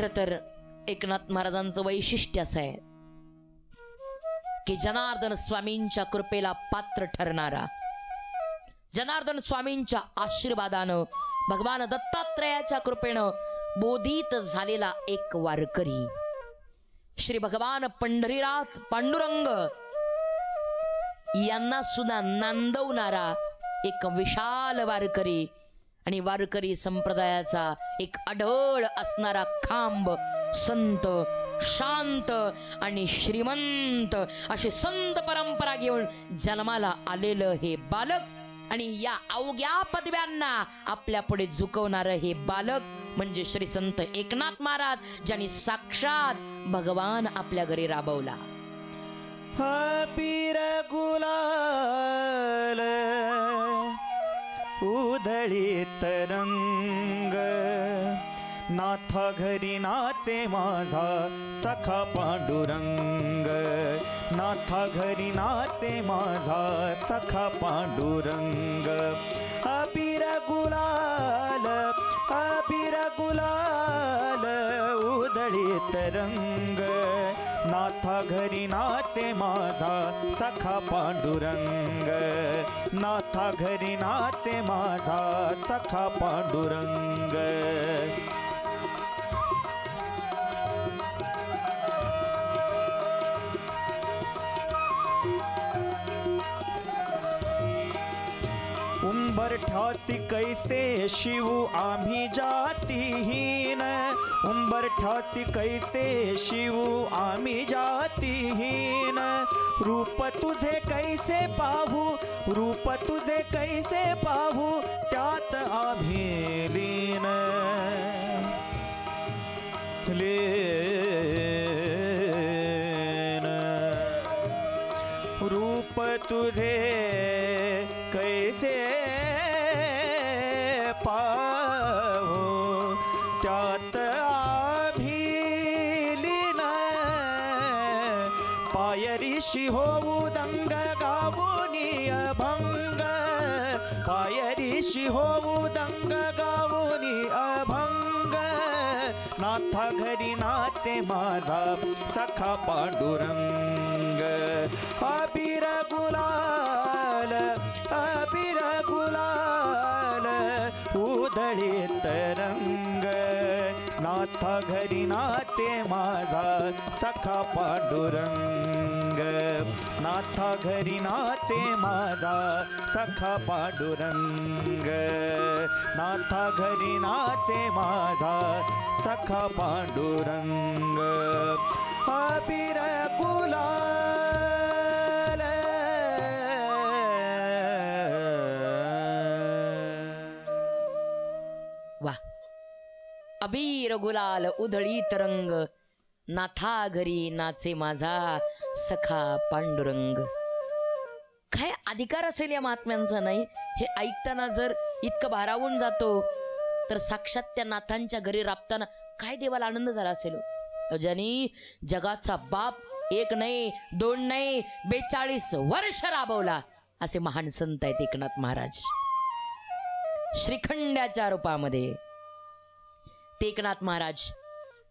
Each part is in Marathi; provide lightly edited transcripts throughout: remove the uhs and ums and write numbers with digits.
खर तर एकनाथ महाराजांचं वैशिष्ट्य असं आहे की जनार्दन स्वामींच्या कृपेला पात्र ठरणारा, जनार्दन स्वामींच्या आशीर्वादानं, भगवान दत्तात्रयाच्या कृपेनं बोधित झालेला एक वारकरी, श्री भगवान पंढरीनाथ पांडुरंग यांना सुद्धा नांदवणारा एक विशाल वारकरी आणि वारकरी संप्रदायाचा एक अढळ असणारा खांब, संत, शांत आणि श्रीमंत अशी संत परंपरा घेऊन जन्माला आलेलं हे बालक आणि या अवघ्या पदव्यांना आपल्या पुढे झुकवणारं हे बालक म्हणजे श्री संत एकनाथ महाराज, ज्यांनी साक्षात भगवान आपल्या घरी राबवला. पीर गुलाल उधळीत रंग, नाथा घरी नाचे माझा सखा पांडुरंग, नाथा घरी नाचे माझा सखा पांडुरंग. अबीर गुलाल, अबीर गुलाल उधळीत रंग, नाथा घरी नाचे माझा सखा पांडुरंग, नाथा घरी नाचे माझा सखा पांडुरंग. उंबरठ्यासी कैसे शिव आम्ही जातीहीन, उंबरठ्यासी कैसे शिव आम्ही जातीहीन. रूप तुझे कैसे पाहू, रूप तुझे कैसे पाहू त्यात आम्ही लीन. रूप तुझे कैसे पाहू त्यात आम्ही लीन. पायरीशी होऊ दंग गावोनी अभंग, पायरीशी होऊ दंग गावोनी अभंग. नाथा घरी नाते माझा सखा पांडुरंग. अबीर गुलाल, अबीर गुलाल उधळीत रंग, नाथा घरी नाते माझा सखा पांडुरंग, नाथा घरी नाते माझा सखा पांडुरंग, नाथा घरी नाते माझा सखा पांडुरंग. अबीर गुलाल. वा, अबीर गुलाल उधळीत रंग, नाथा घरी नाचे माझा सखा पांडुरंग. काय अधिकार असेल या महात्म्यांचा नाही? हे ऐकताना जर इतकं भारावून जातो तर साक्षात त्या नाथांच्या घरी राबताना काय देवाला आनंद झाला असेल. ज्यांनी जगाचा बाप एक नाही, दोन नाही, 42 वर्ष राबवला असे महान संत आहेत एकनाथ महाराज. श्रीखंड्याच्या रूपामध्ये ते एकनाथ महाराज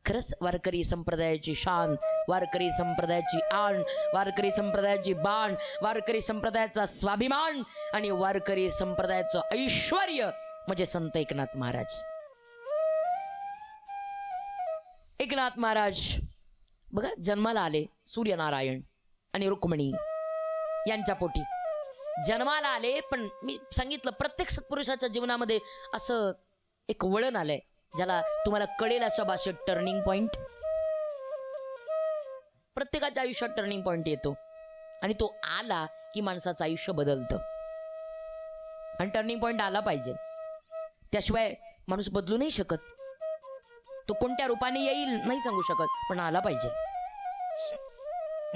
खरंच वारकरी संप्रदायाची शान, वारकरी संप्रदायाची आण, वारकरी संप्रदायाची बाण, वारकरी संप्रदायाचा स्वाभिमान आणि वारकरी संप्रदायाचं ऐश्वर्य म्हणजे संत एकनाथ महाराज. एकनाथ महाराज बघा जन्माला आले सूर्यनारायण आणि रुक्मिणी यांच्या पोटी जन्माला आले. पण मी सांगितलं प्रत्येक सत्पुरुषाच्या जीवनामध्ये असं एक वळण आलंय ज्याला तुम्हाला कळेल अशा भाषेत टर्निंग पॉइंट. प्रत्येकाच्या आयुष्यात टर्निंग पॉइंट येतो आणि तो आला की माणसाचं आयुष्य बदलतं. आणि टर्निंग पॉइंट आला पाहिजे, त्याशिवाय माणूस बदलू नाही शकत. तो कोणत्या रूपाने येईल नाही सांगू शकत, पण आला पाहिजे.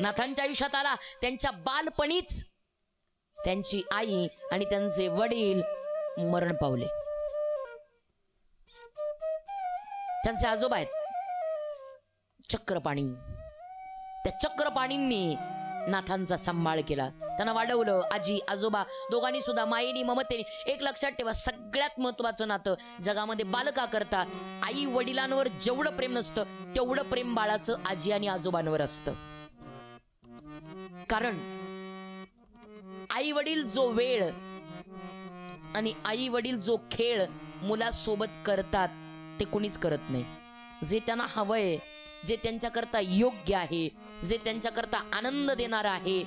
नाथांच्या आयुष्यात आला. त्यांच्या बालपणीच त्यांची आई आणि त्यांचे वडील मरण पावले. त्यांचे आजोबा आहेत चक्रपाणी. त्या चक्रपाणींनी नाथांचा सांभाळ केला, त्यांना वाढवलं. आजी आजोबा दोघांनी सुद्धा मायेनी ममतेने. एक लक्षात ठेवा, सगळ्यात महत्वाचं नातं जगामध्ये बालका करता आई वडिलांवर जेवढं प्रेम नसतं तेवढं प्रेम बाळाचं आजी आणि आजोबांवर असतं. कारण आई वडील जो वेळ आणि आई वडील जो खेळ मुलासोबत करतात ते कोणीच करत नाही. जे त्यांना हवंय, जे त्यांच्याकरता योग्य आहे, जे त्यांच्याकरता आनंद देणार आहे,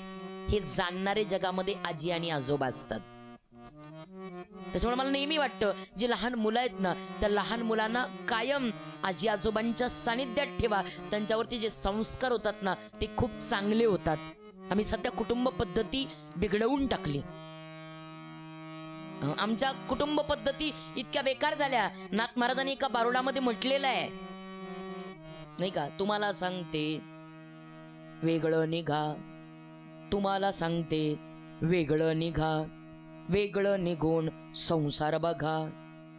हे जाणणारे जगामध्ये आजी आणि आजोबा असतात. त्याच्यामुळे मला नेहमी वाटतं, जे लहान मुलं आहेत ना, त्या लहान मुलांना कायम आजी आजोबांच्या सानिध्यात ठेवा. त्यांच्यावरती जे संस्कार होतात ना, ते खूप चांगले होतात. आम्ही सध्या कुटुंब पद्धती बिघडवून टाकली. आमच्या कुटुंब पद्धती इतक्या बेकार झाल्या. नाथ महाराजांनी एका बारुडामध्ये म्हटलेलं आहे नाही का, तुम्हाला सांगते वेगळं निघा, तुम्हाला सांगते वेगळं निघा, वेगळं निघून संसार बघा,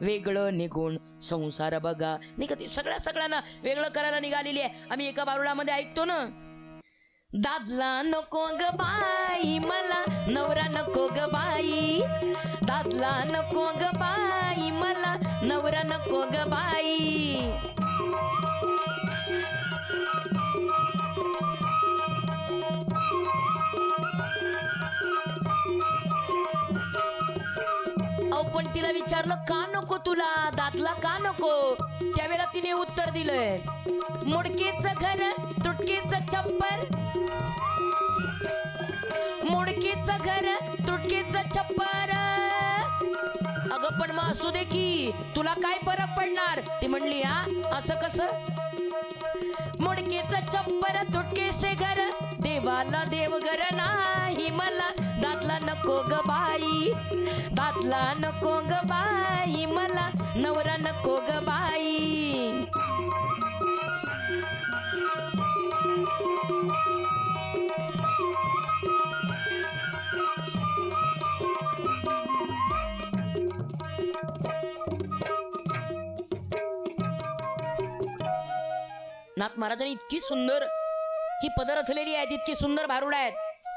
वेगळं निघून संसार बघा. नाही का, ती सगळ्यांना वेगळं करायला निघालेली आहे. आम्ही एका बारुडामध्ये ऐकतो ना, दादला नको ग बाई मला, नवरा नको ग बाई, दादला नको ग बाई मला, नवरा नको ग बाई. पण तिला विचारलं, का नको तुला दादला, का नको? त्यावेळेला तिने उत्तर दिलंय, मुडकेचं घर तुटकेचं छप्पर, मुडकेचं घर तुटकेचं छप्पर. अगं पण मग असू दे की, तुला काय फरक पडणार? ती म्हणली, हा असं कसं? मुडकेचं छप्पर तुटकेचे घर, देवाला देवघर नाही मला, दादला नको ग बाई, दादला नको ग बाई मला, नवरा नको ग बाई. नाथ महाराजांनी इतकी सुंदर ही पदं रचलेली आहेत, इतकी सुंदर भारुड आहेत.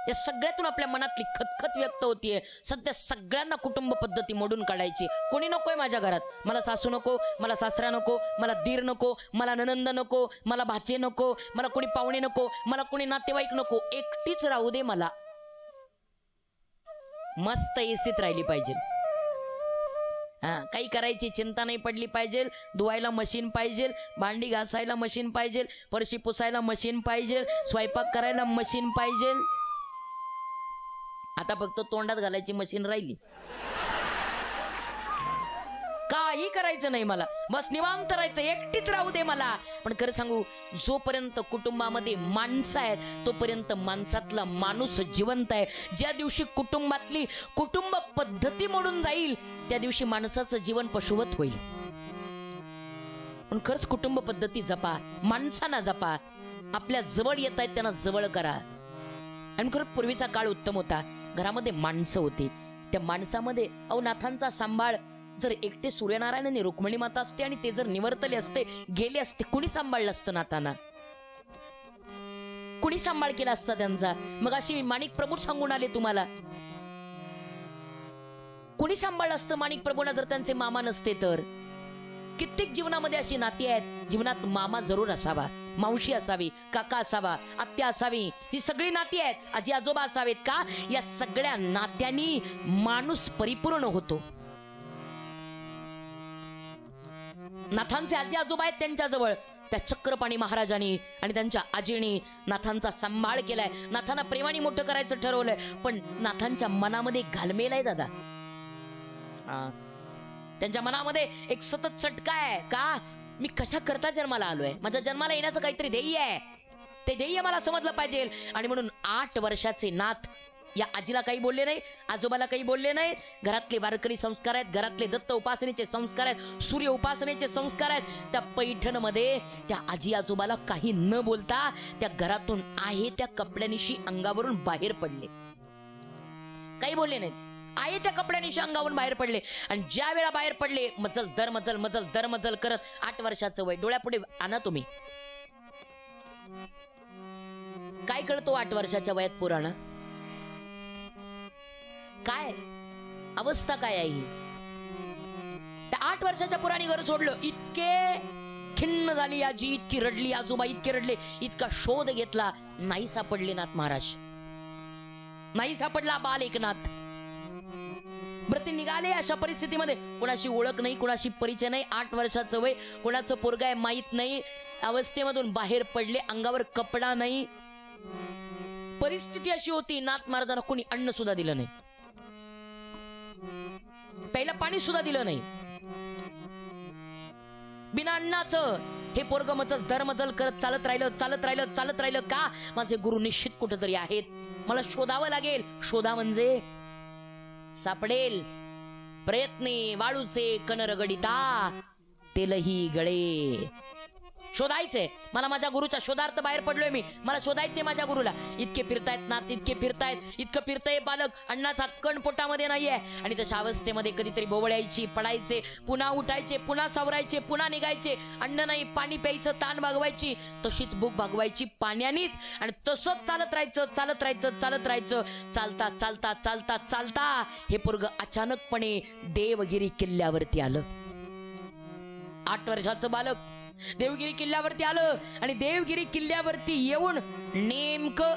या सगळ्यातून आपल्या मनातली खतखत व्यक्त होतीये. सध्या सगळ्यांना कुटुंब पद्धती मोडून काढायची. कोणी नकोय माझ्या घरात. मला सासू नको, मला सासरा नको, मला दीर नको, मला ननंद नको, मला भाचे नको, मला कोणी पाहुणे नको, मला कोणी नातेवाईक नको, एकटीच राहू दे मला. मस्त एसीत राहिली पाहिजे. हा, काही करायची चिंता नाही पडली पाहिजे. धुवायला मशीन पाहिजे, भांडी घासायला मशीन पाहिजे, फरशी पुसायला मशीन पाहिजे, स्वयंपाक करायला मशीन पाहिजे. आता फक्त तोंडात घालायची मशीन राहिली. काही करायचं नाही मला, बस निवांत राहायचं, एकटीच राहू दे मला. पण खरं सांगू, जोपर्यंत कुटुंबामध्ये माणसं आहेत तोपर्यंत माणसातला माणूस जिवंत आहे. ज्या दिवशी कुटुंबातली कुटुंब पद्धती मोडून जाईल त्या दिवशी माणसाचं जीवन पशुवत होईल. पण खरंच कुटुंब पद्धती जपा, माणसांना जपा. आपल्या जवळ येत आहेत त्यांना जवळ करा. आणि खरं पूर्वीचा काळ उत्तम होता. घरामध्ये माणसं होती, त्या माणसामध्ये नाथांचा सांभाळ जर एकटे सूर्यनारायण आणि रुक्मिणी माता असते आणि ते जर निवर्तले असते, गेले असते, कुणी सांभाळलं असतं नाथांना? कुणी सांभाळ केला असता त्यांचा? मग अशी माणिक प्रभू सांगून आले तुम्हाला, कुणी सांभाळलं असतं माणिक प्रभूंना जर त्यांचे मामा नसते तर? कित्येक जीवनामध्ये अशी नाती आहेत, जीवनात मामा जरूर असावा, मावशी असावी, काका असावा, आत्या असावी. ही सगळी नाती आहेत. आजी आजोबा असावेत. का? या सगळ्या नात्यांनी माणूस परिपूर्ण होतो. नाथांचे आजी आजोबा आहेत त्यांच्याजवळ. त्या चक्रपाणी महाराजांनी आणि त्यांच्या आजीनी नाथांचा सांभाळ केलाय. नाथांना प्रेमाने मोठं करायचं ठरवलंय. पण नाथांच्या मनामध्ये घालमेल आहे दादा. त्यांच्या मनामध्ये एक सतत चटका आहे. का? मी कशा करता जन्माला आलोय? माझ्या जन्माला येण्याचं काहीतरी ध्येय आहे. ते ध्येय मला समजलं पाहिजे. आणि म्हणून 8 वर्षाचे नाथ या आजीला काही बोलले नाही, आजोबाला काही बोलले नाही. घरातले वारकरी संस्कार आहेत, घरातले दत्त उपासनेचे संस्कार आहेत, सूर्य उपासनेचे संस्कार आहेत. त्या पैठणमध्ये त्या आजी आजोबाला काही न बोलता त्या घरातून आहे त्या कपड्यानिशी अंगावरून बाहेर पडले. काही बोलले नाहीत, आहे त्या कपड्यानिशी अंगावरून बाहेर पडले. आणि ज्या वेळा बाहेर पडले, मजल दर मजल मजल दर मजल करत 8 वर्षाचं वय डोळ्यापुढे आणा तुम्ही. काय कळतो 8 वर्षाच्या वयात पुराणा? काय अवस्था काय आहे ही? त्या 8 वर्षाच्या पुराणी घर सोडलं. इतके खिन्न झाली आजी, इतकी रडली आजोबा, इतके रडले, इतका शोध घेतला, नाही सापडले नाथ महाराज, नाही सापडला बाल एकनाथ. बरं ते निघाले अशा परिस्थितीमध्ये, कोणाशी ओळख नाही, कोणाशी परिचय नाही, 8 वर्षाचं वय, कोणाचं पोरगा आहे माहित नाही, अवस्थेमधून बाहेर पडले, अंगावर कपडा नाही. परिस्थिती अशी होती, नाथ महाराजांना कोणी अन्न सुद्धा दिलं नाही, प्यायला पाणी सुद्धा दिलं नाही. बिना अन्नाचं हे पोरग मचल धर्मचल करत चालत राहिलं. का? माझे गुरु निश्चित कुठेतरी आहेत, मला शोधावं लागेल. शोधा म्हणजे सापडेल. प्रयत्ने वाळूचे कणर गडिता तेलही गळे. शोधायचे मला, माझ्या गुरुच्या शोधार्थ बाहेर पडलोय मी, मला शोधायचे माझ्या गुरुला. इतके फिरतायत नाथ, इतके फिरतायत, इतकं फिरतय बालक, अण्णाचा कण पोटामध्ये नाहीये. आणि तशा अवस्थेमध्ये कधीतरी बोवळायची, पडायचे, पुन्हा उठायचे, पुन्हा सावरायचे, पुन्हा निघायचे. अन्न नाही, पाणी प्यायचं, ताण भागवायची, तशीच भूक भागवायची पाण्यानीच. आणि तसंच चालत राहायचं. चालता हे पोरग अचानकपणे देवगिरी किल्ल्यावरती आलं. 8 वर्षाचं बालक देवगिरी किल्ल्यावरती आलं. आणि देवगिरी किल्ल्यावरती येऊन नेमकं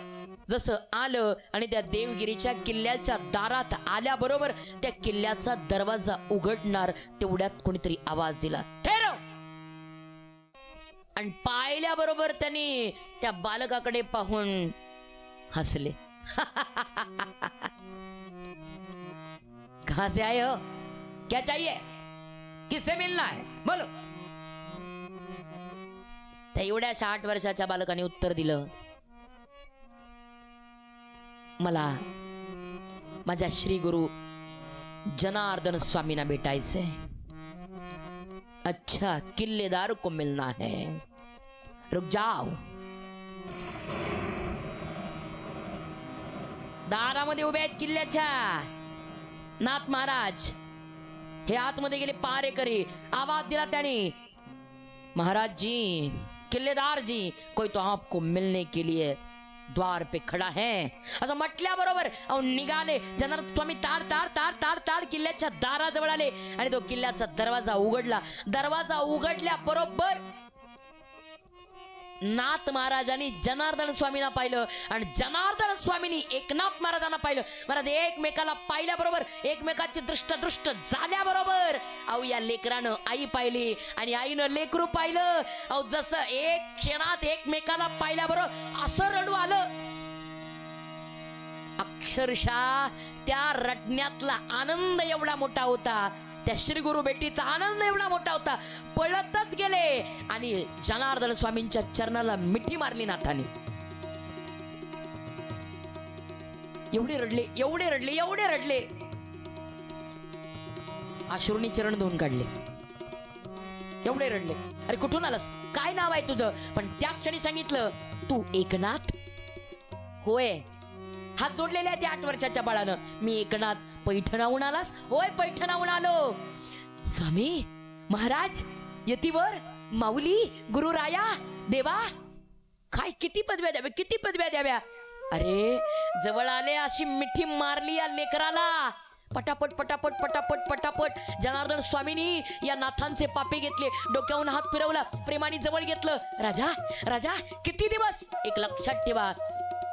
जसं आलं आणि त्या देवगिरीच्या किल्ल्याच्या दारात आल्याबरोबर त्या किल्ल्याचा दरवाजा उघडणार तेवढ्यात कोणीतरी आवाज दिला, ठेरव. आणि पाहिल्याबरोबर त्यांनी त्या बालकाकडे पाहून हसले. कहां से आए हो, क्या चाहिए, किससे मिलना है, बोलो. त्या एवढ्याशा 8 वर्षाच्या बालकाने उत्तर दिलं, मला माझ्या श्री गुरु जनार्दन स्वामींना भेटायचंय. अच्छा, किल्लेदार को मिलना है, रुक जाओ. दारामध्ये उभे आहेत किल्ल्याच्या नाथ महाराज. हे आतमध्ये गेले पारेकरी. आवाज दिला त्याने, महाराज जी, किल्लेदार जी, कोई तो आपको मिलने के लिए द्वार पे खडा है. असं म्हटल्याबरोबर निघाले जनार्दन स्वामी. तार किल्ल्याच्या दाराजवळ आले आणि तो किल्ल्याचा दरवाजा उघडला. दरवाजा उघडल्याबरोबर नाथ महाराजांनी जनार्दन स्वामींना पाहिलं आणि जनार्दन स्वामींनी एकनाथ महाराजांना पाहिलं. महाराज एकमेकाला पाहिल्याबरोबर, एकमेकाची दृष्ट झाल्याबरोबर या लेकरानं आई पाहिली आणि आईनं लेकरू पाहिलं. जसं एक क्षणात एकमेकाला पाहिल्याबरोबर असं रडू आलं. अक्षरशः त्या रडण्यातला आनंद एवढा मोठा होता, त्या श्री गुरु भेटीचा आनंद एवढा मोठा होता, पळतच गेले आणि जनार्दन स्वामींच्या चरणाला मिठी मारली नाथाने. एवढे रडले, अश्रूंनी चरण धुवून काढले. एवढे रडले. अरे कुठून आलास, काय नाव आहे तुझं? पण त्या क्षणी सांगितलं, तू एकनाथ? होय. हात जोडलेले आहेत 8 वर्षाच्या बाळानं. मी एकनाथ. पैठणाहून आलास? होय, पैठणाहून आलो. स्वामी महाराज, यतीवर, माऊली, गुरुराया, देवा, काय किती पदव्या द्याव्या. अरे जवळ आले, अशी मिठी मारली या लेकराला. पटापट जनार्दन स्वामींनी या नाथांचे पापे घेतले, डोक्यावरून हात फिरवला, प्रेमाने जवळ घेतलं. राजा किती दिवस? एक लक्षात ठेवा,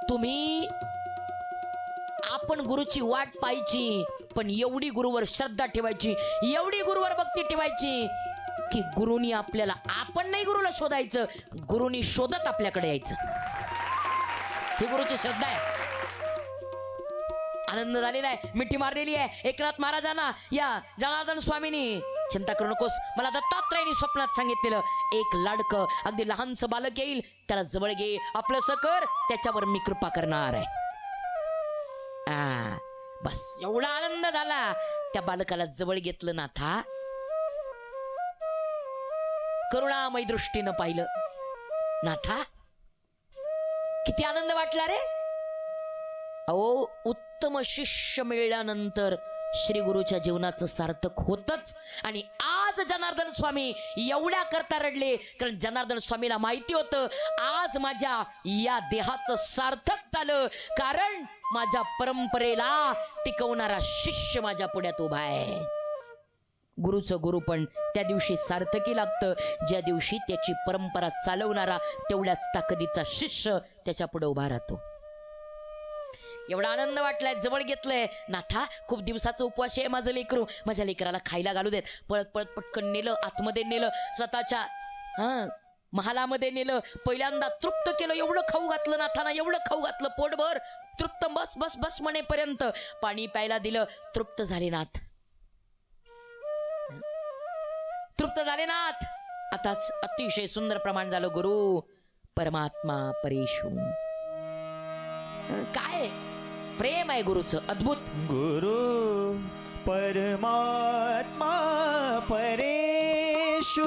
तुम्ही आपण गुरुची वाट पाहायची, पण एवढी गुरुवर श्रद्धा ठेवायची, एवढी गुरुवर भक्ती ठेवायची की गुरुनी आपल्याला, आपण नाही गुरुला शोधायचं, गुरुनी शोधत आपल्याकडे यायचं. ही गुरुची श्रद्धा आहे. आनंद झालेला आहे, मिठी मारलेली आहे एकनाथ महाराजांना या जनार्दन स्वामींनी. चिंता करू नकोस, मला दत्तात्रयाने स्वप्नात सांगितलेलं, एक लाडकं अगदी लहानसं बालक येईल, त्याला जवळ घे, आपलंसं कर, त्याच्यावर मी कृपा करणार आहे. बस एवढा आनंद झाला. त्या बालकाला जवळ घेतलं नाथा, करुणामय दृष्टीनं पाहिलं. नाथा, किती आनंद वाटला रे. अहो, उत्तम शिष्य मिळाल्यानंतर श्री गुरुच्या जीवनाचं सार्थक होतच. आणि आज आज जनार्दन स्वामी एवढ्या करता रडले, कारण जनार्दन स्वामीला माहिती होतं आज माझ्या या देहाचं सार्थक झालं, कारण माझ्या परंपरेला टिकवणारा शिष्य माझ्या पुढ्यात उभा आहे. गुरुचं गुरु पण त्या दिवशी सार्थकी लागतं ज्या दिवशी त्याची परंपरा चालवणारा तेवढ्याच ताकदीचा शिष्य त्याच्या पुढे उभा राहतो. एवढा आनंद वाटलाय, जवळ घेतलंय. नाथा, खूप दिवसाचा उपवास आहे माझं लेकरू, माझ्या लेकराला खायला घालू देत. पळत पळत पटकन नेलं, आतमध्ये नेलं, स्वतःच्या महालामध्ये नेलं. पहिल्यांदा तृप्त केलं, एवढं खाऊ घातलं नाथाना, एवढं खाऊ घातलं पोटभर. तृप्त बस बस बस म्हणेपर्यंत पाणी प्यायला दिलं. तृप्त झाले नाथ, तृप्त झाले नाथ. आताच अतिशय सुंदर प्रमाण झालं. गुरु परमात्मा परेशू. काय प्रेम आहे गुरुचं, अद्भुत. गुरु परमात्मा परेशु,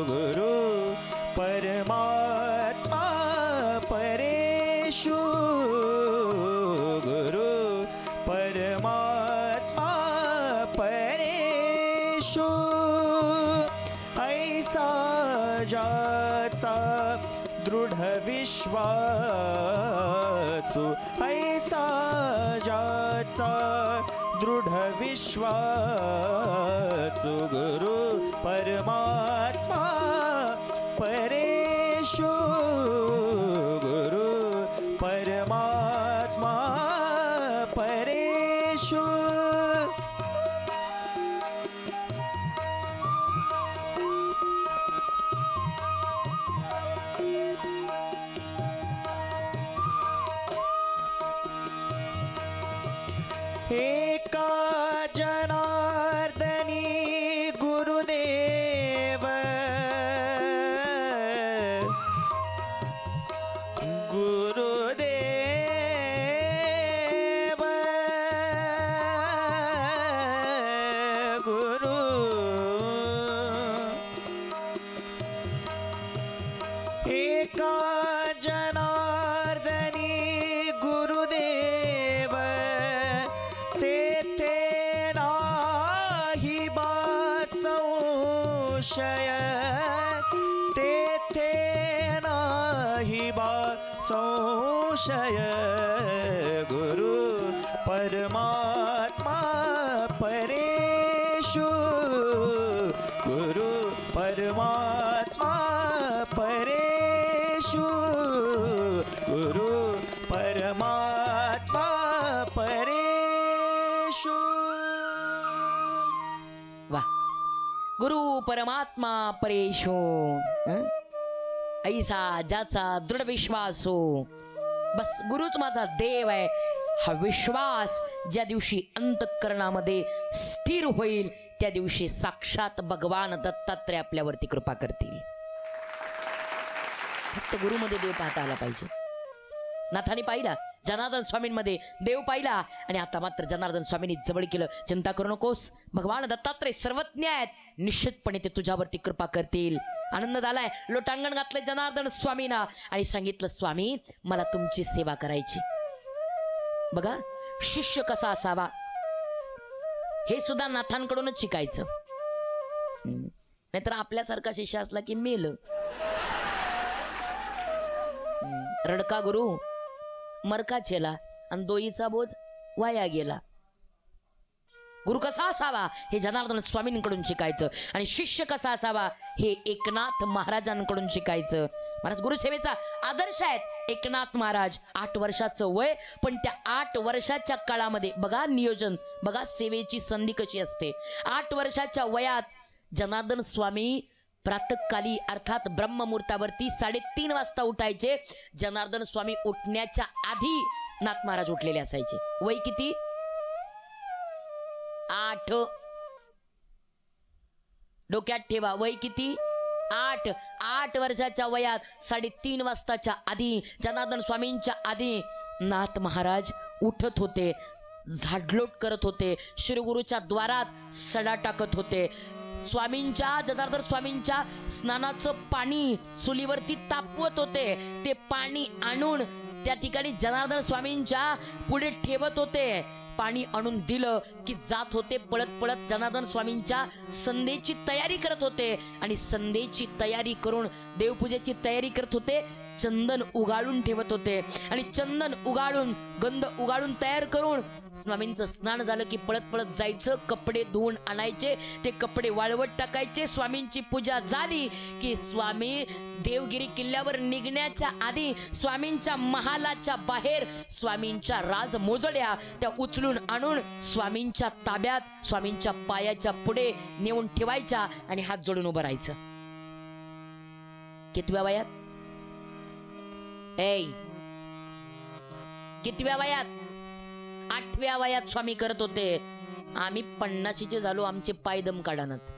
गुरु परमात्मा परेशु, गुरु परमात्मा परेशु. ऐसा जाचा दृढ विश्वासु, ऐसा जाचा दृढ विश्वासु, गुरु परमात्मा परेशु, गुरु परमात्मा परेशु. एका जनार्दनी गुरुदेव, गुरुदेव, गुरु. एका जनार्दनी गुरुदेव, तेथे नाही बा संशय, तेथे नाही बा संशय, गुरु परमात्मा परेशु, गुरु परमात्मा परेशु, गुरु परमात्मा परेशु. वा, गुरु परमात्मा परेशो. ऐसा ज्याचा दृढ विश्वास हो. बस गुरुच माझा देव आहे हा विश्वास ज्या दिवशी अंतःकरणामध्ये स्थिर होईल त्या दिवशी साक्षात भगवान दत्तात्रय आपल्यावरती कृपा करतील. फक्त गुरुमध्ये देव पाहता आला पाहिजे. नाथाने पाहिला, जनार्दन स्वामींमध्ये देव पाहिला, आणि आता मात्र जनार्दन स्वामींनी जवळ केलं. चिंता करू नकोस, भगवान दत्तात्रय सर्वज्ञ आहेत, निश्चितपणे ते तुझ्यावरती कृपा करतील. आनंद झालाय. लोटांगण घातलं जनार्दन स्वामींना आणि सांगितलं, स्वामी मला तुमची सेवा करायची. बघा शिष्य कसा असावा हे सुद्धा नाथांकडूनच शिकायचं. नाहीतर आपल्यासारखा शिष्य असला की मेल. रडका गुरु मरका चेला आणि दोईचा बोध वाया गेला. गुरु कसा असावा हे जनार्दन स्वामींकडून शिकायचं, आणि शिष्य कसा असावा हे एकनाथ महाराजांकडून शिकायचं. महाराज गुरुसेवेचा आदर्श आहेत. एकनाथ महाराज 8 वर्षाचं वय, पण त्या 8 वर्षाच्या काळामध्ये बघा नियोजन, बघा सेवेची संधी कशी असते. 8 वर्षाच्या वयात जनार्दन स्वामी प्रातःकाली अर्थात ब्रह्ममुहूर्तावरती 3:30 वाजता उठायचे. जनार्दन स्वामी उठण्याच्या आधी नाथ महाराज उठलेले असायचे. वय किती? 8. डोक्यात ठेवा, वय किती? 8. 8 वर्षाच्या वयात 3:30 वाजताच्या आधी जनार्दन स्वामींच्या आधी नाथ महाराज उठत होते, झाडलोट करत होते, श्रीगुरूच्या द्वारात सडा टाकत होते. स्वामींच्या जनार्दन स्वामींच्या स्नानाचं पाणी चुलीवरती तापवत होते. ते पाणी आणून त्या ठिकाणी जनार्दन स्वामींच्या पुढे ठेवत होते. पाणी आणून दिलं की जात होते पळत पळत जनार्दन स्वामींच्या संध्येची तयारी करत होते. आणि संध्येची तयारी करून देवपूजेची तयारी करत होते. चंदन उगाळून ठेवत होते आणि चंदन उगाळून गंध उगाळून तयार करून स्वामींचं स्नान झालं की पळत पळत जायचं, कपडे धुवून आणायचे, ते कपडे वाळवत टाकायचे. स्वामींची पूजा झाली की स्वामी देवगिरी किल्ल्यावर निघण्याच्या आधी स्वामींच्या महालाच्या बाहेर स्वामींच्या राज मोजड्या त्या उचलून आणून स्वामींच्या ताब्यात स्वामींच्या पायाच्या पुढे नेऊन ठेवायच्या आणि हात जोडून उभं राहायचं. कितव्या वयात? कितव्या वयात? 8व्या वयात स्वामी करत होते. आम्ही 50चे झालो, आमचे पाय दम काढानात.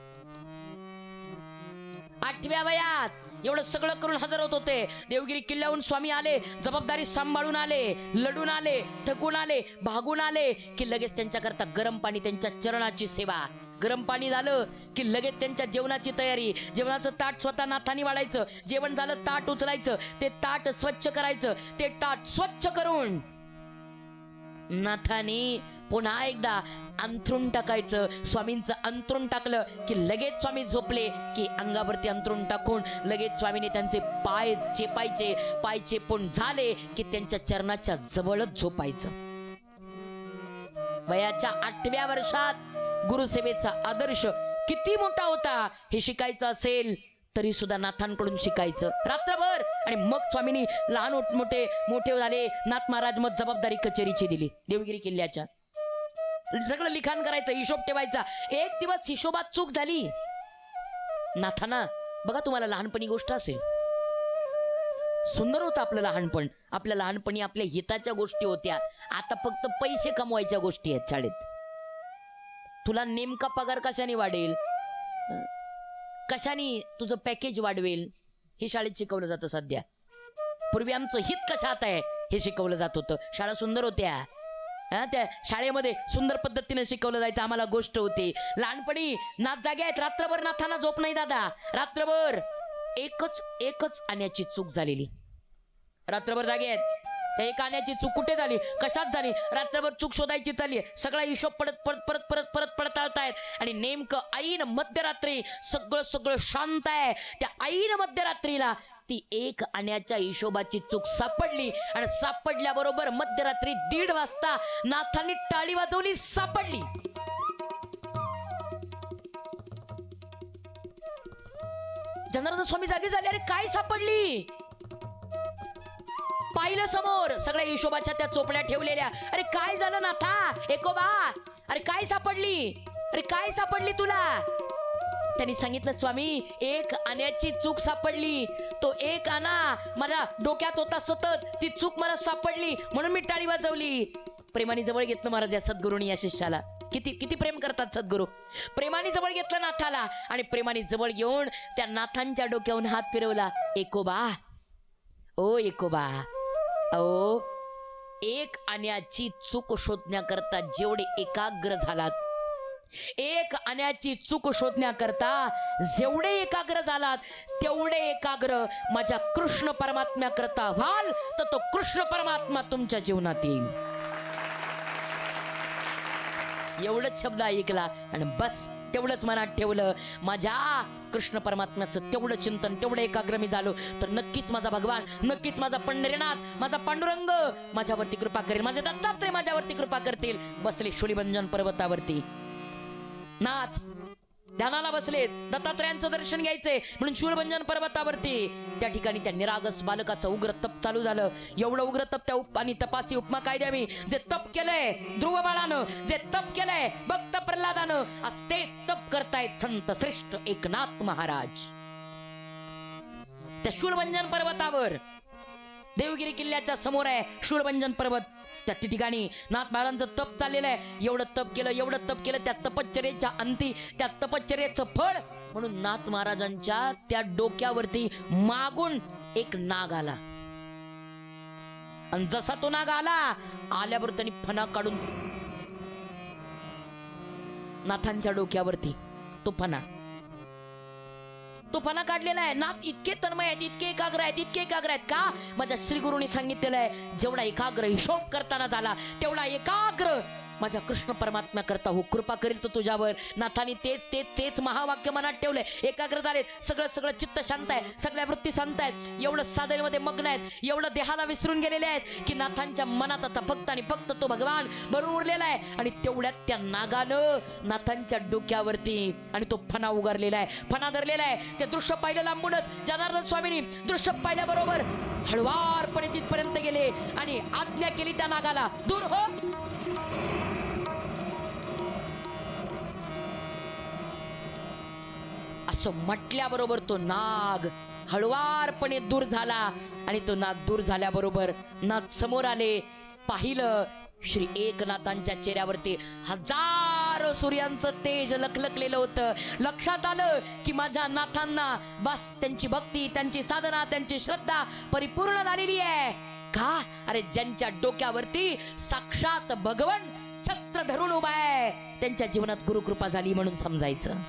8व्या वयात एवढं सगळं करून हजर होत होते. देवगिरी किल्ल्याहून स्वामी आले, जबाबदारी सांभाळून आले, लढून आले, थकून आले, भागून आले की लगेच त्यांच्याकरता गरम पाणी, त्यांच्या चरणाची सेवा. गरम पाणी झालं की लगेच त्यांच्या जेवणाची तयारी. जेवणाचं ताट स्वतः नाथानी वाढायचं. जेवण झालं, ताट उचलायचं, ते ताट स्वच्छ करायचं. ते ताट स्वच्छ करून नाथानी पुन्हा एकदा अंथरून टाकायचं. स्वामींचं अंथरून टाकलं की लगेच स्वामी झोपले की अंगावरती अंथरून टाकून लगेच स्वामीने त्यांचे पाय चेपायचे. पाय चेपून झाले की त्यांच्या चरणाच्या जवळच झोपायचं. वयाच्या 8व्या वर्षात गुरुसेवेचा आदर्श किती मोठा होता हे शिकायचं असेल तरी सुद्धा नाथांकडून शिकायचं रात्रभर. आणि मग स्वामींनी लहान मोठे झाले. नाथ महाराज मग जबाबदारी कचेरीची दिली देवगिरी किल्ल्याच्या. सगळं लिखाण करायचं, हिशोब ठेवायचा. एक दिवस हिशोबात चूक झाली. नाथांना बघा, तुम्हाला लहानपणी गोष्ट असेल, सुंदर होतं आपलं लहानपण. आपल्या लहानपणी आपल्या हिताच्या गोष्टी होत्या. आता फक्त पैसे कमवायच्या गोष्टी आहेत शाळेत. तुला नेमका पगार कशाने वाढेल, कशाने तुझं पॅकेज वाढवेल हे शाळेत शिकवलं जातं सध्या. पूर्वी आमचं हित कशात आहे हे शिकवलं जात होतं. शाळा सुंदर होत्या. त्या शाळेमध्ये सुंदर पद्धतीने शिकवलं जायचं. आम्हाला गोष्ट होती लहानपणी. नाथ जागे आहेत, रात्रभर नाथांना झोप नाही दादा. रात्रभर एकच आण्याची चूक झालेली. रात्रभर जागे आहेत. त्या एक आण्याची चूक कुठे झाली, कशात झाली, रात्रभर चूक शोधायची चालली. सगळा हिशोब परत पडताळतायत. आणि नेमकं ऐन मध्यरात्री सगळं शांत आहे. त्या ऐन मध्यरात्रीला ती एक आण्याच्या हिशोबाची चूक सापडली. आणि सापडल्याबरोबर मध्यरात्री 1:30 वाजता नाथांनी टाळी वाजवली, सापडली. जनार्दन स्वामी जागे झाले. अरे काय सापडली? पाहिलं समोर सगळ्या हिशोबाच्या त्या चोपड्या ठेवलेल्या. अरे काय झालं नाथा, एकोबा, अरे काय सापडली, अरे काय सापडली तुला? त्यांनी सांगितलं, स्वामी एक आण्याची चूक सापडली. तो एक आना माझ्या डोक्यात होता सतत, ती चूक मला सापडली म्हणून मी टाळी वाजवली. प्रेमाने जवळ घेतलं महाराज या सद्गुरूंनी या शिष्याला. किती प्रेम करतात सद्गुरू. प्रेमाने जवळ घेतलं नाथाला आणि प्रेमाने जवळ घेऊन त्या नाथांच्या डोक्यावरून हात फिरवला. एकोबा, ओ एकोबा, अहो एक आण्याची चूक शोधण्याकरता जेवढे एकाग्र झालात, एक आण्याची चूक शोधण्याकरता जेवढे एकाग्र झालात तेवढे एकाग्र माझ्या कृष्ण परमात्म्याकरता व्हाल तर तो कृष्ण परमात्मा तुमच्या जीवनात येईल. एवढंच शब्द ऐकला आणि बस तेवढंच मनात ठेवलं. माझ्या कृष्ण परमात्म्याचं तेवढं चिंतन, तेवढं एकाग्र मी झालो तर नक्कीच माझा भगवान, नक्कीच माझा पंढरीनाथ, माझा पांडुरंग माझ्यावरती कृपा करेल, माझे दत्तात्रय माझ्यावरती कृपा करतील. बसले शूलिभंजन पर्वतावरती. नाथ ध्यानाला बसलेत, दत्तात्रयांचं दर्शन घ्यायचंय म्हणून शूलभंजन पर्वतावरती. त्या ठिकाणी त्या निरागस बालकाचं उग्र तप चालू झालं. एवढं उग्र तप त्या आणि तपासी उपमा काय द्यावी. जे तप केलंय ध्रुव बाळानं, जे तप केलंय भक्त प्रल्हादानं, आज तेच तप करतायत संत श्रेष्ठ एकनाथ महाराज. त्या शूलभंजन पर्वतावर देवगिरी किल्ल्याच्या समोर आहे शूलभंजन पर्वत. त्या ठिकाणी नाथ महाराजांचं तप चाललेलं आहे. एवढं तप केलं, त्या तपश्चर्येच्या अंती, त्या तपश्चर्येचं फळ म्हणून नाथ महाराजांच्या त्या डोक्यावरती मागून एक नाग आला. आणि जसा तो नाग आल्यावर त्यांनी फणा काढून नाथांच्या डोक्यावरती तो फणा काढलेला आहे. नाथ इतके तन्मय आहेत, इतके एकाग्र आहेत का? माझ्या श्री गुरुनी सांगितलेलं आहे जेवढा एकाग्र हिशोब करताना झाला तेवढा एकाग्र माझ्या कृष्ण परमात्म्या करता हो कृपा करील तो तुझ्यावर. नाथाने तेच तेच तेच महावाक्य मनात ठेवलंय. एकाग्र झाले, सगळं सगळं चित्त शांत आहे, सगळ्या वृत्ती शांत आहेत, एवढं साधनेमध्ये मग्न आहेत, एवढं देहाला विसरून गेलेले आहेत की नाथांच्या मनात आता फक्त आणि फक्त तो भगवान भरून उरलेला आहे. आणि तेवढ्यात त्या नागानं नाथांच्या डोक्यावरती आणि तो फणा उगारलेला आहे, फणा धरलेला आहे. ते दृश्य पाहिलं लांबूनच जनार्दन स्वामींनी. दृश्य पाहिल्याबरोबर हळवारपणे तिथपर्यंत गेले आणि आज्ञा केली त्या नागाला, दूर हो. असं म्हटल्याबरोबर तो नाग हळवारपणे दूर झाला. आणि तो नाग दूर झाल्याबरोबर नाथ समोर आले. पाहिलं श्री एकनाथांच्या चेहऱ्यावरती हजारो सूर्यांचं तेज लखलखलेलं होतं. लक्षात आलं की माझ्या नाथांना बस त्यांची भक्ती, त्यांची साधना, त्यांची श्रद्धा परिपूर्ण झालेली आहे. का? अरे ज्यांच्या डोक्यावरती साक्षात भगवन छत्र धरून उभा आहे त्यांच्या जीवनात गुरुकृपा झाली म्हणून समजायचं.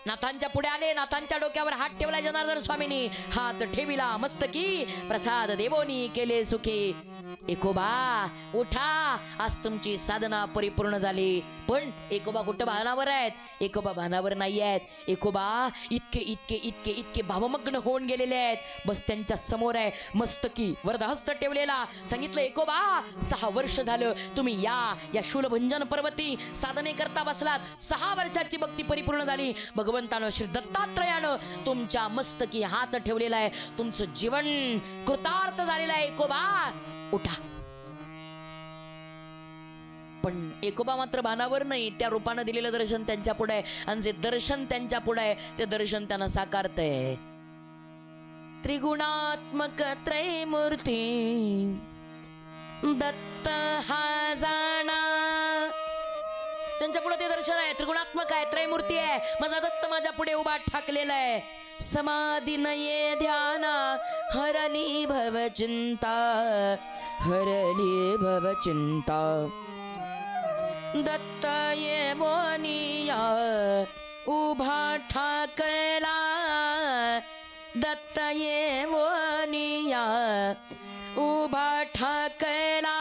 नाथांच्या पुढे आले, नाथांच्या डोक्यावर हात ठेवला जनार्दन स्वामींनी. हात ठेविला मस्तकी, प्रसाद देवोनी केले सुखी. एकोबा उठा, आज तुमची साधना परिपूर्ण झाली. पण एकोबा कुठं भानावर आहेत? एकोबा भानावर नाही आहेत. एकोबा इतके इतके इतके इतके भावमग्न होऊन गेलेले आहेत. बस त्यांच्या समोर आहे मस्तकी वरदहस्त ठेवलेला. सांगितलं, एकोबा 6 वर्ष झालं तुम्ही या शूलभंजन पर्वती साधने करता बसलात. 6 वर्षाची भक्ती परिपूर्ण झाली. भगवंतानं श्री दत्तात्रयानं तुमच्या मस्तकी हात ठेवलेला आहे. तुमचं जीवन कृतार्थ झालेलं आहे. एकोबा उठा. पण एकोबा मात्र भानावर नाही. त्या रूपानं दिलेलं दर्शन त्यांच्या पुढे आहे आणि जे दर्शन त्यांच्या पुढे आहे ते दर्शन त्यांना साकारतंय. त्रिगुणात्मक त्रयमूर्ती दत्त हा जाणा. त्यांच्या पुढे ते दर्शन आहे, त्रिगुणात्मक आहे, त्रयमूर्ती आहे. माझा दत्त माझ्या पुढे उभा ठाकलेला आहे. समाधी नये ध्याना हरली भव चिंता, हरली भव चिंता. दत्त ये बोनिया उभा ठाकला, दत्त ये बोनिया उभा ठाकला.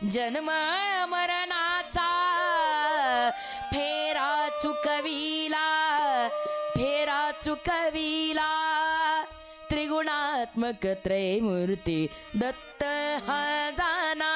जन्म मरणाचा फेरा चुकविला, फेरा चुकविला. त्रिगुणात्मक त्रयमूर्ती दत्त हा जाना.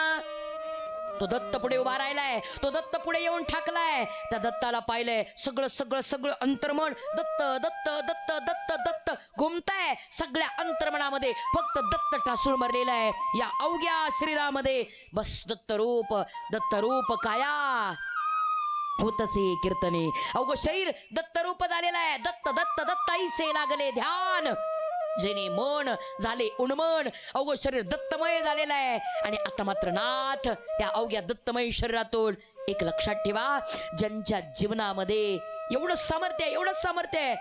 तो दत्त पुढे उभा राहिलाय, तो दत्त पुढे येऊन ठाकलाय. त्या दत्ताला पाहिलंय, सगळं सगळं सगळं अंतर्मन दत्त दत्त दत्त दत्त दत्त घुमताय. सगळ्या अंतर्मनामध्ये फक्त दत्त ठासूळ मरलेला आहे. या अवघ्या शरीरामध्ये बस दत्तरूप काया होतसे कीर्तने. अवघ शरीर दत्तरूप झालेलं आहे. दत्त दत्त दत्ताईसे लागले ध्यान, जेणे मन झाले उन्मन. अवघ शरीर दत्तमय झालेलं आहे. आणि आता मात्र नाथ त्या अवघ्या दत्तमय शरीरातून एक लक्षात ठेवा, ज्यांच्या जीवनामध्ये एवढं सामर्थ्य आहे, एवढं सामर्थ्य आहे,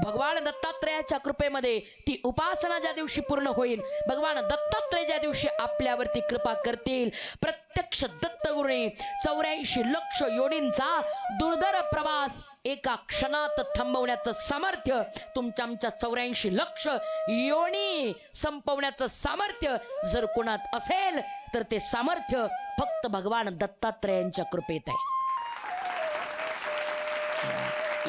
भगवान दत्तात्रयाच्या कृपेमध्ये ती उपासना ज्या दिवशी पूर्ण होईल, भगवान दत्तात्रय ज्या दिवशी आपल्यावरती कृपा करतील, प्रत्यक्ष दत्तगुरूंनी 84 लक्ष योनींचा दुर्धर प्रवास एका क्षणात थांबवण्याचं सामर्थ्य, तुमच्या आमच्या 84 लक्ष योनी संपवण्याचं सामर्थ्य जर कोणात असेल तर ते सामर्थ्य फक्त भगवान दत्तात्रयांच्या कृपेत आहे.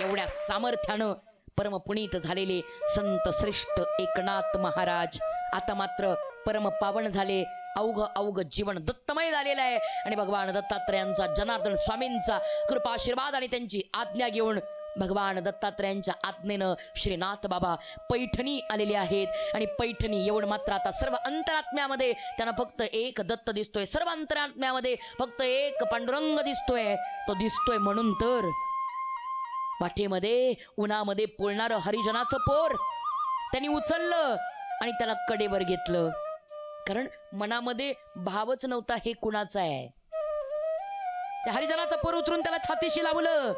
एवढ्या सामर्थ्यानं परम पुनीत झालेले संत श्रेष्ठ एकनाथ महाराज आता मात्र परम पावन झाले. अवघ जीवन दत्तमय झालेलं आहे. आणि भगवान दत्तात्रयांचा, जनार्दन स्वामींचा कृपा आशीर्वाद आणि त्यांची आज्ञा घेऊन भगवान दत्तात्रयांच्या आज्ञेनं श्रीनाथ बाबा पैठणी आलेले आहेत. आणि पैठणी एवढं मात्र आता सर्व अंतरात्म्यामध्ये त्यांना फक्त एक दत्त दिसतोय, सर्व अंतरात्म्यामध्ये फक्त एक पांडुरंग दिसतोय. तो दिसतोय म्हणून तर वाटेमध्ये उन्हामध्ये पोळणारं हरिजनाचं पोर त्यांनी उचललं आणि त्याला कडेवर घेतलं, कारण मनामध्ये भावच नव्हता हे कुणाचं आहे. त्या हरिजनाचं पोर उतरून त्याला छातीशी लावलं.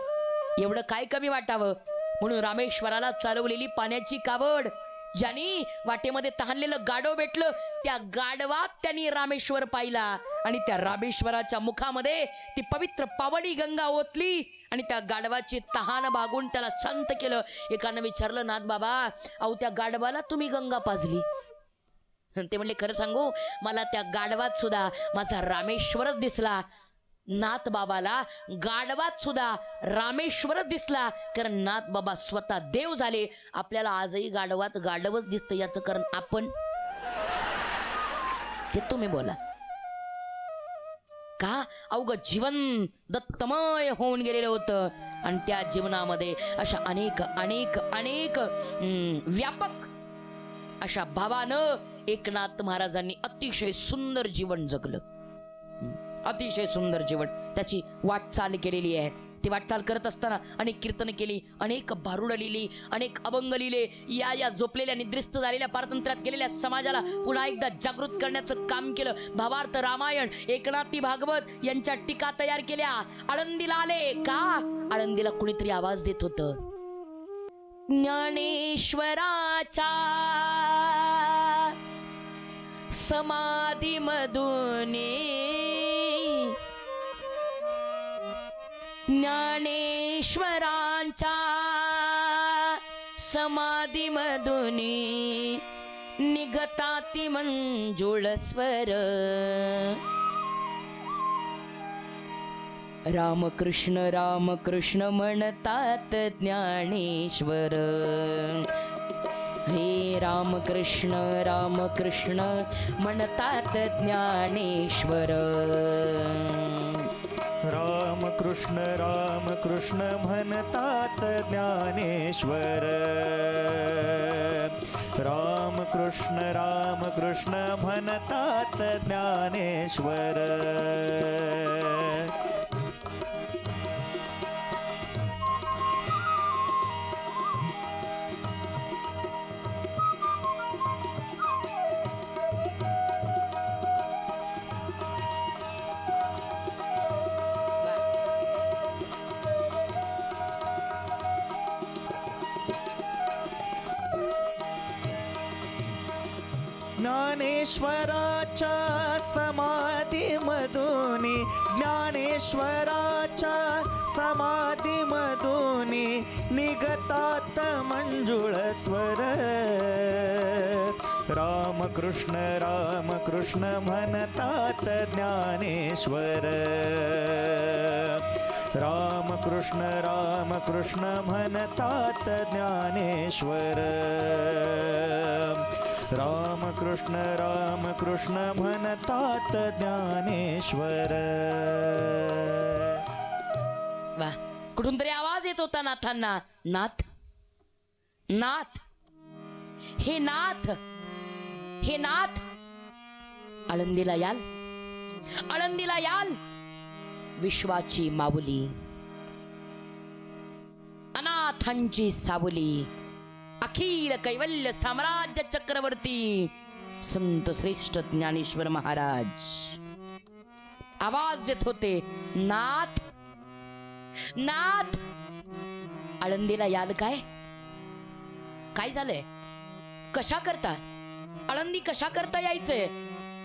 एवढं काय कमी वाटावं म्हणून रामेश्वराला चालवलेली पाण्याची कावड, ज्यांनी वाटेमध्ये तहानलेलं गाढव भेटलं, त्या गाढवात त्यांनी रामेश्वर पाहिला. आणि त्या रामेश्वराच्या मुखामध्ये ती पवित्र पावनी गंगा ओतली आणि त्या गाढवाची तहान भागून त्याला शांत केलं. एकानं विचारलं, नाथ बाबा, अहो त्या गाढवाला तुम्ही गंगा पाजली, ते म्हणले खरं सांगू, मला त्या गाढवात सुद्धा माझा रामेश्वरच दिसला. नाथ बाबाला गाढवात सुद्धा रामेश्वरच दिसला, कारण नाथ बाबा स्वतः देव झाले. आपल्याला आजही गाढवात गाढवच दिसतं, याचं कारण आपण. ते तुम्ही बोला का? अवघं जीवन दत्तमय होऊन गेलेलं होतं, आणि त्या जीवनामध्ये अशा अनेक अनेक अनेक व्यापक अशा भावानं एकनाथ महाराजांनी अतिशय सुंदर जीवन जगलं. अतिशय सुंदर जीवन त्याची वाटचाल केलेली आहे. ती वाटचाल करत असताना अनेक कीर्तन केली, अनेक भारुडं लिहिली, अनेक अभंग लिहिले. या झोपलेल्या निद्रिस्त झालेल्या पारतंत्र्यात गेलेल्या समाजाला पुन्हा एकदा जागृत करण्याचं काम केलं. भावार्थ रामायण, एकनाथी भागवत यांच्या टीका तयार केल्या. आळंदीला आले का? आळंदीला कुणीतरी आवाज देत होतं, ज्ञानेश्वराच्या समाधी मधुने, ज्ञानेश्वरांच्या समाधी मधुनी निघताती मंजुळ स्वर. रामकृष्ण रामकृष्ण म्हणतात ज्ञानेश्वर. हे रामकृष्ण रामकृष्ण म्हणतात ज्ञानेश्वर. रामकृष्ण रामकृष्ण म्हणतात ज्ञानेश्वर. रामकृष्ण रामकृष्ण म्हणतात ज्ञानेश्वर. ज्ञानेश्वराच्या समाधी मधुनी, ज्ञानेश्वराच्या समाधी मधुनी निघतात मंजुळ स्वर. रामकृष्ण रामकृष्ण म्हणतात ज्ञानेश्वर. रामकृष्ण रामकृष्ण म्हणतात ज्ञानेश्वर. रामकृष्ण रामकृष्ण म्हणतात ज्ञानेश्वर. वा, कुठून तरी आवाज येत होता नाथांना, नाथ नाथ, हे नाथ, हे नाथ, आळंदीला याल, आळंदीला याल. विश्वाची माऊली, अनाथांची सावली, अखिल कैवल्य साम्राज्य चक्रवर्ती संत श्रेष्ठ ज्ञानेश्वर महाराज आवाज देत होते, नाथ नाथ, आळंदीला याल काय? काय झालंय? कशा करता आळंदी, कशा करता यायचंय?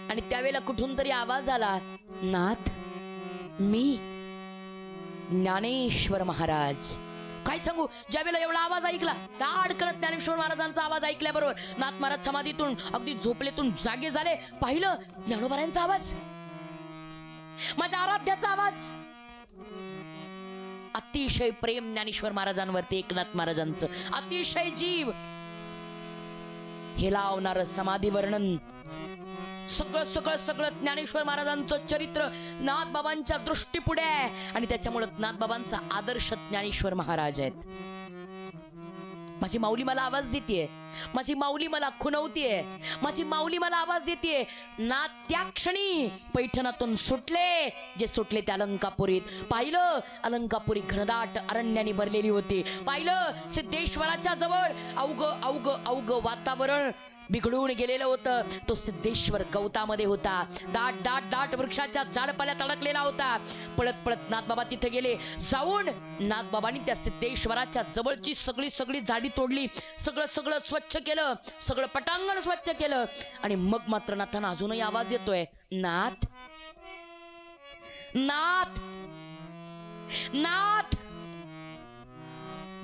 आणि त्यावेळेला कुठून तरी आवाज आला, नाथ मी ज्ञानेश्वर महाराज. काय सांगू, ज्यावेळेला एवढा आवाज ऐकला, दाड करत ज्ञानेश्वर महाराजांचा आवाज ऐकल्याबरोबर नाथ महाराज समाधीतून अगदी झोपलेतून जागे झाले. पाहिलं, ज्ञानोबारायांचा आवाज, माझ्या आराध्याचा आवाज. अतिशय प्रेम ज्ञानेश्वर महाराजांवरती एकनाथ महाराजांचं, अतिशय जीव. हे लावणार समाधी वर्णन, सगळं सगळं सगळं ज्ञानेश्वर महाराजांचं चरित्र नाथ बाबांच्या दृष्टीपुढे आहे, आणि त्याच्यामुळे नाथ बाबांचा आदर्श ज्ञानेश्वर महाराज आहेत. माझी माऊली मला आवाज देतीये, माझी माऊली मला खुणवतीये, माझी माऊली मला आवाज देतीये. नाथ त्या क्षणी पैठणातून सुटले, जे सुटले त्या अलंकापुरीत. पाहिलं, अलंकापुरी घनदाट अरण्याने भरलेली होती. पाहिलं, सिद्धेश्वराच्या जवळ अवघ अवघ अवघ वातावरण बिघडून गेलेलं होतं. तो सिद्धेश्वर गवतामध्ये होता, दाट दाट दाट वृक्षाच्या झाडपाल्यात अडकलेला होता. पळत पळत नाथबाबा तिथे गेले. जाऊन नाथबाबांनी त्या सिद्धेश्वराच्या जवळची सगळी सगळी झाडी तोडली, सगळं सगळं स्वच्छ केलं, सगळं पटांगण स्वच्छ केलं. आणि मग मात्र नाथांना अजूनही आवाज येतोय, नाथ नाथ नाथ.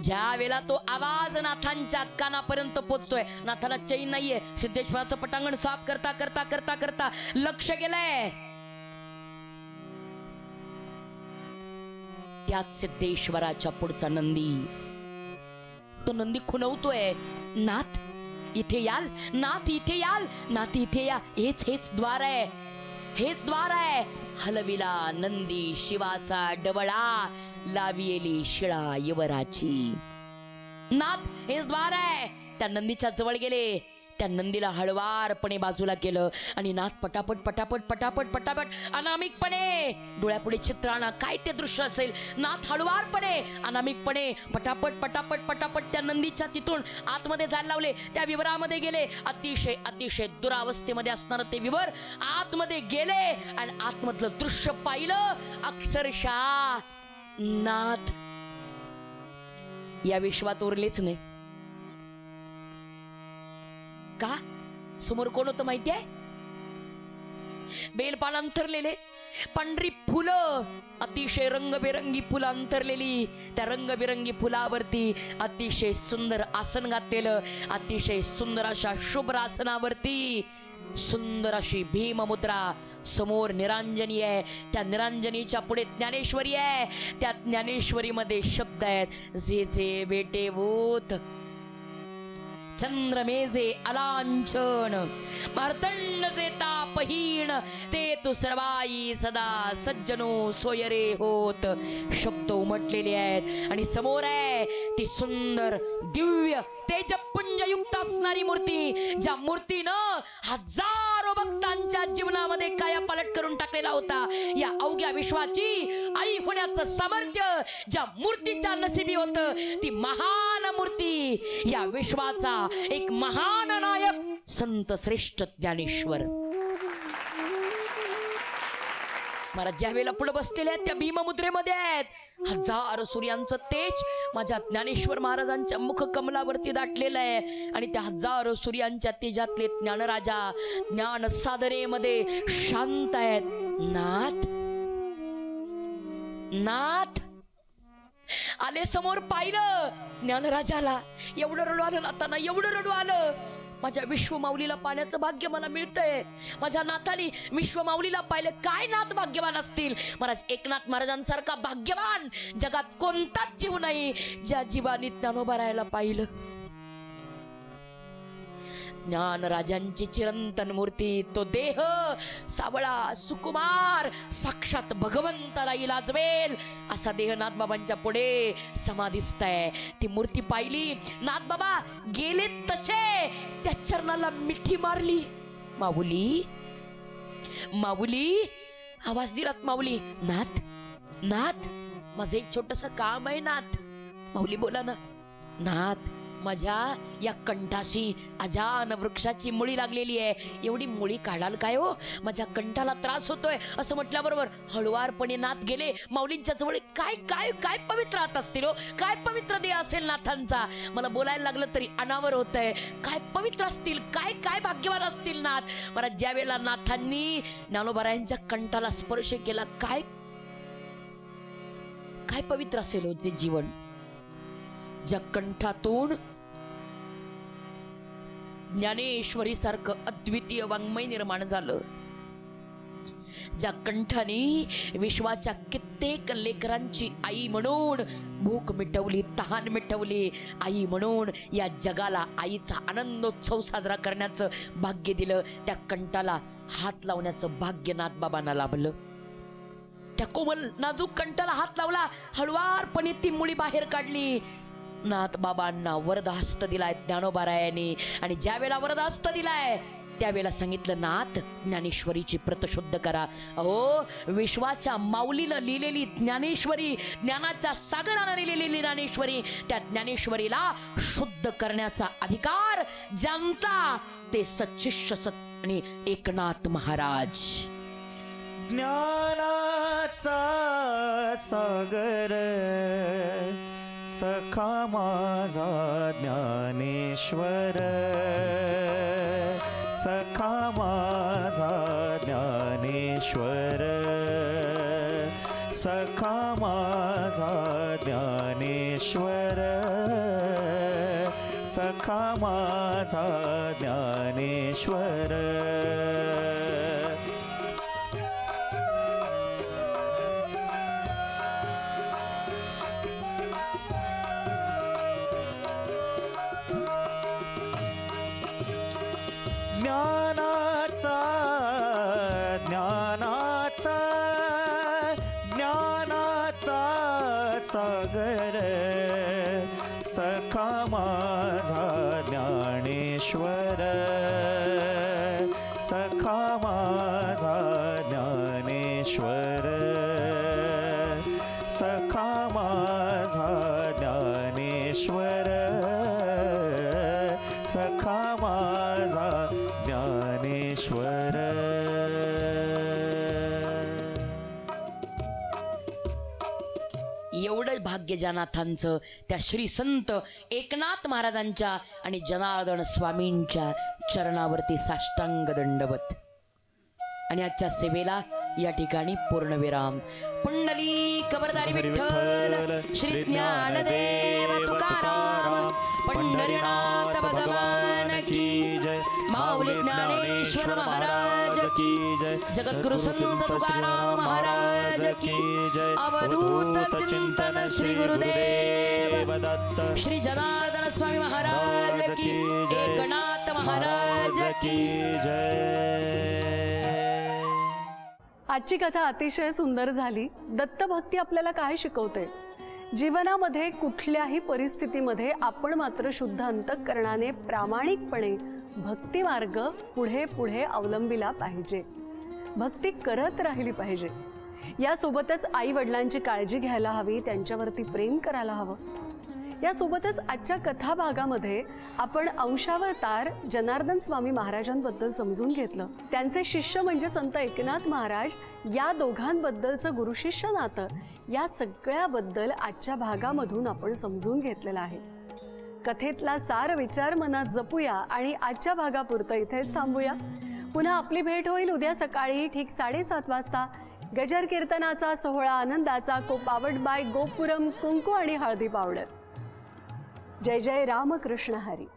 ज्या वेळेला तो आवाज नाथांच्या कानापर्यंत पोचतोय, नाथाला चैन नाहीये. सिद्धेश्वराचं पटांगण साफ करता करता करता करता लक्ष गेलंय. त्याच सिद्धेश्वराच्या पुढचा नंदी, तो नंदी खुणवतोय, नाथ इथे याल, नाथ इथे याल, नाथ इथे या. हेच द्वार आहे, हेच द्वार आहे. हलविला नंदी शिवाचा डबळा, लावियेली शिळा युवराची. नाथ हेच द्वार आहे. त्या नंदीच्या जवळ गेले, त्या नंदीला हळवारपणे बाजूला केलं आणि नाथ पटापट पटापट पटापट पटापट अनामिकपणे डोळ्यापुढे चित्र आणा, काय ते दृश्य असेल. नाथ हळवारपणे अनामिकपणे पटापट पटापट पटापट त्या नंदीच्या तिथून आतमध्ये जायला लावले. त्या विवरामध्ये गेले. अतिशय अतिशय दुरावस्थेमध्ये असणार ते विवर आतमध्ये गेले आणि आतमधलं दृश्य पाहिलं. अक्षरशः नाथ या विश्वात उरलेच नाही. का? समोर कोण होतं माहिती आहे? बेलपान अंतरलेले, पांढरी फुलं, अतिशय रंगबेरंगी फुलं अंतरलेली. त्या रंगबेरंगी फुलावरती अतिशय सुंदर आसन घातलेलं, अतिशय सुंदर अशा शुभ्र आसनावरती सुंदर अशी भीममुद्रा. समोर निरांजनी आहे, त्या निरांजनीच्या पुढे ज्ञानेश्वरी आहे. त्या ज्ञानेश्वरीमध्ये शब्द आहेत, जे जे बेटे भूत चंद्रमेजे अलांछन, मार्तंड जे तापहीन, ते तू सर्वाई सदा सज्जनो सोयरे होत. शब्द उमटलेले आहेत आणि समोर आहे ती सुंदर दिव्य तेजपुंज युक्त असणारी मूर्ती, ज्या मूर्तीनं हजारो भक्तांच्या जीवनामध्ये कायापालट करून टाकलेला होता. या अवघ्या विश्वाची आई होण्याचं सामर्थ्य ज्या मूर्तीच्या नशिबी होतं, ती महान मूर्ती, या विश्वाचा एक महान नायक संत श्रेष्ठ ज्ञानेश्वर महाराज ज्या वेळेला पुढे बसलेले आहेत त्या भीममुद्रेमध्ये आहेत. हजारो सूर्यांचं तेज माझ्या ज्ञानेश्वर महाराजांच्या मुख कमलावरती दाटलेलं आहे आणि त्या हजारो सूर्यांच्या तेजातले ज्ञानराजा ज्ञान साधनेमध्ये शांत आहेत. नाथ नाथ आले समोर, पाहिलं ज्ञानराजाला. एवढं रडू आलं नाथांना, एवढं रडू आलं. माझ्या विश्वमाऊलीला पाहण्याचं भाग्य मला मिळतंय. माझ्या नाथाने विश्वमाऊलीला पाहिलं. काय नाथ भाग्यवान असतील महाराज. एकनाथ महाराजांसारखा भाग्यवान जगात कोणताच जीव नाही, ज्या जीवानी ज्ञानोबा राहायला पाहिलं. ज्ञानराजांची चिरंतन मूर्ती, तो देह सावळा सुकुमार, साक्षात भगवंताला इलाजवेल असा देह नाथबाबांच्या पुढे समाधिस्थ आहे. ती मूर्ती पाहिली, नाथबाबा गेले तसे त्या चरणाला मिठी मारली. माऊली माऊली आवाज दिलात. माऊली नाथ नाथ माझं एक छोटस काम आहे नाथ. माऊली बोला ना. नाथ माझ्या या कंठाशी अजान वृक्षाची मुळी लागलेली आहे, एवढी मुळी काढाल काय हो, माझ्या कंठाला त्रास होतोय. असं म्हटल्याबरोबर हळुवारपणे नाथ गेले माऊलींच्या जवळ. काय काय काय पवित्र हात असतील हो, काय पवित्र देह असेल नाथांचा. मला बोलायला लागलं तरी अनावर होतंय. काय पवित्र असतील, काय काय भाग्यवान असतील नाथ. मला ज्या वेळेला नाथांनी ज्ञानोबारायांच्या कंठाला स्पर्श केला, काय काय पवित्र असेल हो ते जीवन. ज्या कंठातून ज्ञानेश्वरी सारखं अद्वितीय वाङ्मय निर्माण झालं, ज्या कंठाने विश्वाच्या कित्येक लेकरांची आई म्हणून भूक मिटवली, तहान मिटवली, आई म्हणून या जगाला आईचा आनंदोत्सव साजरा करण्याचं भाग्य दिलं, त्या कंठाला हात लावण्याचं भाग्य नाथबाबांना लाभलं. त्या कोमल नाजूक कंठाला हात लावला, हळुवारपणे ती मुळी बाहेर काढली. नाथबाबांना वरदहस्त दिलाय ज्ञानोबारायांनी आणि ज्या वेळेला वरदहस्त दिलाय त्यावेळेला सांगितलं, नाथ ज्ञानेश्वरीची प्रत शुद्ध करा. अहो विश्वाच्या माऊलीनं लिहिलेली ज्ञानेश्वरी, ज्ञानाच्या सागरानं लिहिलेली ज्ञानेश्वरी, त्या ज्ञानेश्वरीला शुद्ध करण्याचा अधिकार ज्यांचा ते सच्शिष्य आणि एकनाथ महाराज. ज्ञानाचा सागर सखा माझा ज्ञानेश्वर, सखा माझा ज्ञानेश्वर, सखा माझा ज्ञानेश्वर. सखा माझा ज्ञानेश्वर ज्ञानाचा ज्ञानाचा ज्ञानाचा सागर सखा माझा ज्ञानेश्वर सखा माझा ज्ञानेश्वर सखा माझा ज्ञानेश्वर सखा माझा ज्ञानेश्वर एवढं भाग्य ज्या नाथांचं त्या श्री संत एकनाथ महाराजांच्या आणि जनार्दन स्वामींच्या चरणावरती साष्टांग दंडवत. आणि आजच्या सेवेला या ठिकाणी पूर्णविराम. पुंडली कबरदारी विठ्ठल श्री ज्ञानदेव तुकाराम पंढरीनाथ भगवान की जय. माऊली ज्ञानेश्वर महाराज की जय. जगद्गुरु संत तुकाराम महाराज की जय. अवधूत चिंतन श्री गुरुदेव दत्त. श्री जनार्दन स्वामी महाराज की जय. एकनाथ महाराज की जय. आजची कथा अतिशय सुंदर झाली. दत्तभक्ती आपल्याला काय शिकवते? जीवनामध्ये कुठल्याही परिस्थितीमध्ये आपण मात्र शुद्ध अंतःकरणाने प्रामाणिकपणे भक्ती मार्ग पुढे पुढे अवलंबिला पाहिजे. भक्ती करत राहिली पाहिजे. यासोबतच आई वडिलांची काळजी घ्यायला हवी, त्यांच्यावरती प्रेम करायला हवं. यासोबतच आजच्या कथा भागामध्ये आपण अंशावतार जनार्दन स्वामी महाराजांबद्दल समजून घेतलं. त्यांचे शिष्य म्हणजे संत एकनाथ महाराज, या दोघांबद्दलचं गुरुशिष्य नातं, या सगळ्याबद्दल आजच्या भागामधून आपण समजून घेतलेलं आहे. कथेतला सार विचार मनात जपूया आणि आजच्या भागापुरतं इथेच थांबूया. पुन्हा आपली भेट होईल उद्या सकाळी ठीक 7:30 वाजता. गजर कीर्तनाचा सोहळा आनंदाचा कोपावट बाय गोपुरम कुंकू आणि हळदी पावडर. जय जय रामकृष्ण हरी.